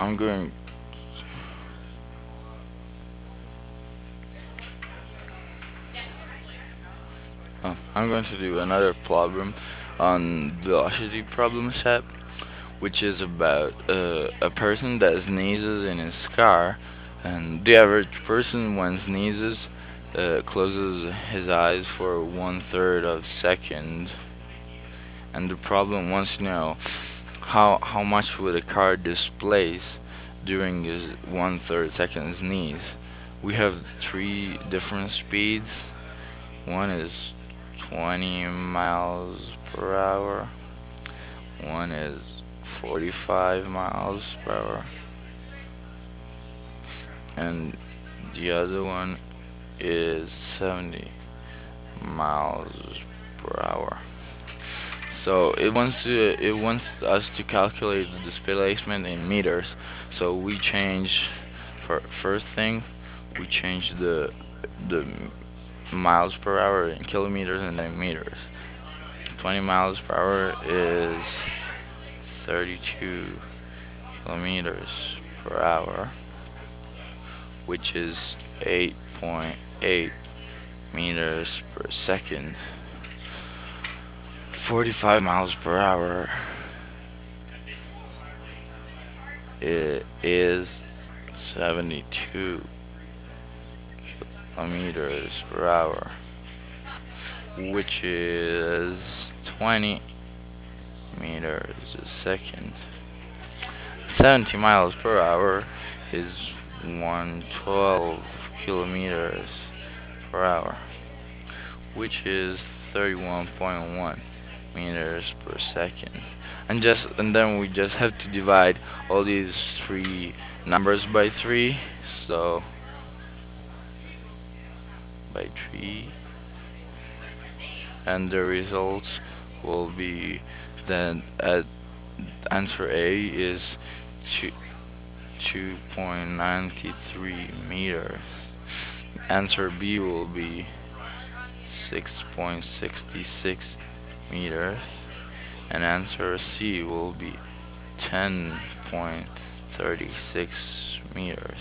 I'm going I'm going to do another problem on velocity problem set, which is about a person that sneezes in his car, and the average person when sneezes closes his eyes for 1/3 of a second, and the problem wants to know how much would a car displace during his 1/3 second sneeze. We have three different speeds. One is 20 miles per hour. One is 45 miles per hour. And the other one is 70 miles per hour. So it wants us to calculate the displacement in meters. So we change for first thing we change the miles per hour in kilometers and then meters. 20 miles per hour is 32 kilometers per hour, which is 8.8 meters per second. 45 miles per hour is 72 kilometers per hour, which is 20 meters a second. 70 miles per hour is 112 kilometers per hour, which is 31.1 meters per second. And then we just have to divide all these three numbers by 3. So by 3, and the results will be that answer A is 2 2.93 meters. Answer B will be 6.66 meters, and answer C will be 10.36 meters.